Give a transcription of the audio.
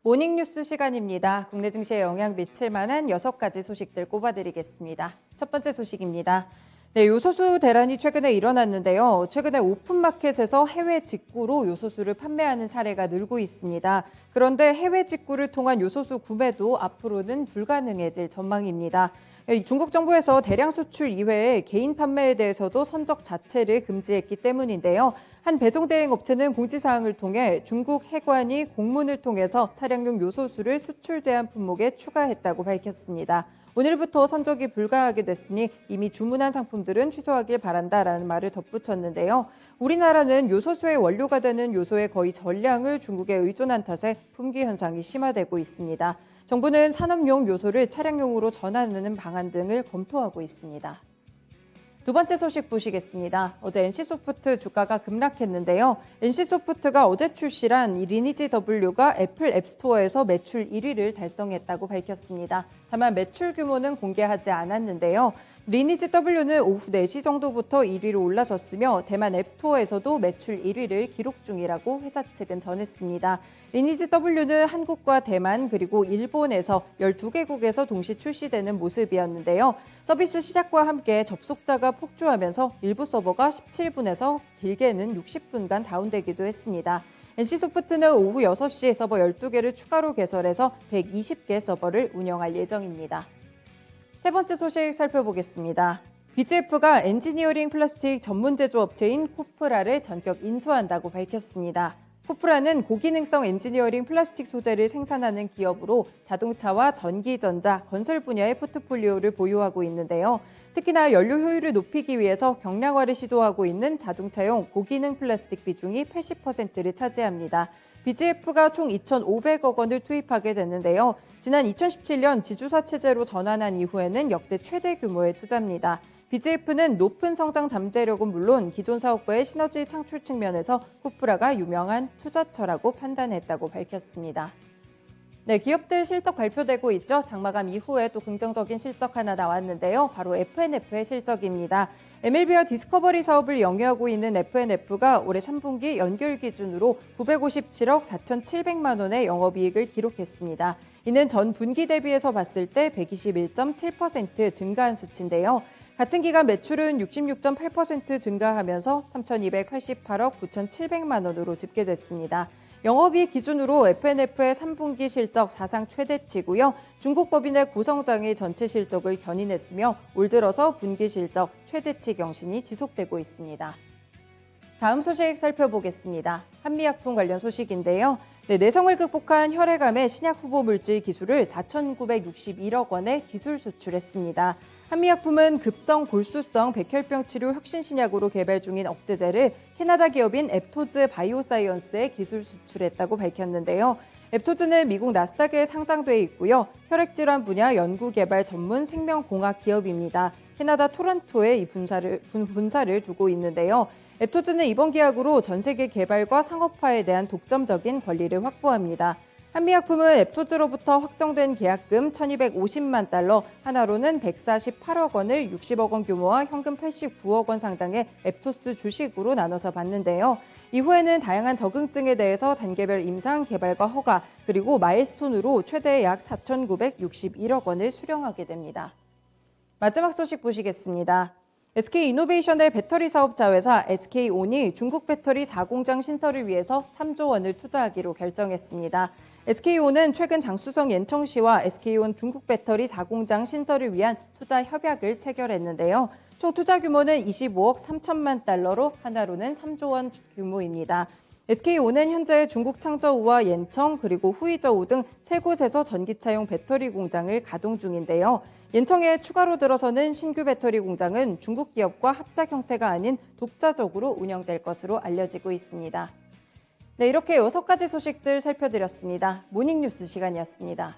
모닝뉴스 시간입니다. 국내 증시에 영향 미칠 만한 6가지 소식들 꼽아드리겠습니다. 첫 번째 소식입니다. 네, 요소수 대란이 최근에 일어났는데요. 최근에 오픈마켓에서 해외 직구로 요소수를 판매하는 사례가 늘고 있습니다. 그런데 해외 직구를 통한 요소수 구매도 앞으로는 불가능해질 전망입니다. 중국 정부에서 대량 수출 이외에 개인 판매에 대해서도 선적 자체를 금지했기 때문인데요. 한 배송 대행 업체는 공지사항을 통해 중국 해관이 공문을 통해서 차량용 요소수를 수출 제한 품목에 추가했다고 밝혔습니다. 오늘부터 선적이 불가하게 됐으니 이미 주문한 상품들은 취소하길 바란다라는 말을 덧붙였는데요. 우리나라는 요소수의 원료가 되는 요소의 거의 전량을 중국에 의존한 탓에 품귀 현상이 심화되고 있습니다. 정부는 산업용 요소를 차량용으로 전환하는 방안 등을 검토하고 있습니다. 두 번째 소식 보시겠습니다. 어제 NC소프트 주가가 급락했는데요. NC소프트가 어제 출시한 이 리니지 W가 애플 앱스토어에서 매출 1위를 달성했다고 밝혔습니다. 다만 매출 규모는 공개하지 않았는데요. 리니지 W는 오후 4시 정도부터 1위로 올라섰으며 대만 앱스토어에서도 매출 1위를 기록 중이라고 회사 측은 전했습니다. 리니지 W는 한국과 대만 그리고 일본에서 12개국에서 동시 출시되는 모습이었는데요. 서비스 시작과 함께 접속자가 폭주하면서 일부 서버가 17분에서 길게는 60분간 다운되기도 했습니다. NC소프트는 오후 6시에 서버 12개를 추가로 개설해서 120개 서버를 운영할 예정입니다. 세 번째 소식 살펴보겠습니다. BGF가 엔지니어링 플라스틱 전문 제조업체인 코프라를 전격 인수한다고 밝혔습니다. 코프라는 고기능성 엔지니어링 플라스틱 소재를 생산하는 기업으로 자동차와 전기전자, 건설 분야의 포트폴리오를 보유하고 있는데요. 특히나 연료 효율을 높이기 위해서 경량화를 시도하고 있는 자동차용 고기능 플라스틱 비중이 80%를 차지합니다. BGF가 총 2,500억 원을 투입하게 됐는데요. 지난 2017년 지주사 체제로 전환한 이후에는 역대 최대 규모의 투자입니다. BGF는 높은 성장 잠재력은 물론 기존 사업과의 시너지 창출 측면에서 코프라가 유명한 투자처라고 판단했다고 밝혔습니다. 네, 기업들 실적 발표되고 있죠. 장마감 이후에 또 긍정적인 실적 하나 나왔는데요. 바로 FNF의 실적입니다. MLB와 디스커버리 사업을 영위하고 있는 FNF가 올해 3분기 연결 기준으로 957억 4,700만 원의 영업이익을 기록했습니다. 이는 전 분기 대비해서 봤을 때 121.7% 증가한 수치인데요. 같은 기간 매출은 66.8% 증가하면서 3,288억 9,700만 원으로 집계됐습니다. 영업이익 기준으로 FNF의 3분기 실적 사상 최대치고요. 중국 법인의 고성장의 전체 실적을 견인했으며 올 들어서 분기 실적 최대치 경신이 지속되고 있습니다. 다음 소식 살펴보겠습니다. 한미약품 관련 소식인데요. 내성을 극복한 혈액암의 신약 후보 물질 기술을 4,961억 원에 기술 수출했습니다. 한미약품은 급성 골수성 백혈병 치료 혁신 신약으로 개발 중인 억제제를 캐나다 기업인 앱토즈 바이오사이언스에 기술 수출했다고 밝혔는데요. 앱토즈는 미국 나스닥에 상장돼 있고요. 혈액질환 분야 연구개발 전문 생명공학 기업입니다. 캐나다 토론토에 이 본사를 두고 있는데요. 앱토즈는 이번 계약으로 전 세계 개발과 상업화에 대한 독점적인 권리를 확보합니다. 한미약품은 앱토즈로부터 확정된 계약금 1,250만 달러, 하나로는 148억 원을 60억 원 규모와 현금 89억 원 상당의 앱토스 주식으로 나눠서 받는데요. 이후에는 다양한 적응증에 대해서 단계별 임상 개발과 허가, 그리고 마일스톤으로 최대 약 4,961억 원을 수령하게 됩니다. 마지막 소식 보시겠습니다. SK이노베이션의 배터리 사업 자회사 SK온이 중국 배터리 4공장 신설을 위해서 3조 원을 투자하기로 결정했습니다. SK온은 최근 장쑤성 옌청시와 SK온 중국 배터리 4공장 신설을 위한 투자 협약을 체결했는데요. 총 투자 규모는 25억 3천만 달러로 하나로는 3조 원 규모입니다. SK온은 현재 중국 창저우와 옌청 그리고 후이저우 등 3곳에서 전기차용 배터리 공장을 가동 중인데요. 옌청에 추가로 들어서는 신규 배터리 공장은 중국 기업과 합작 형태가 아닌 독자적으로 운영될 것으로 알려지고 있습니다. 네, 이렇게 6가지 소식들 살펴드렸습니다. 모닝뉴스 시간이었습니다.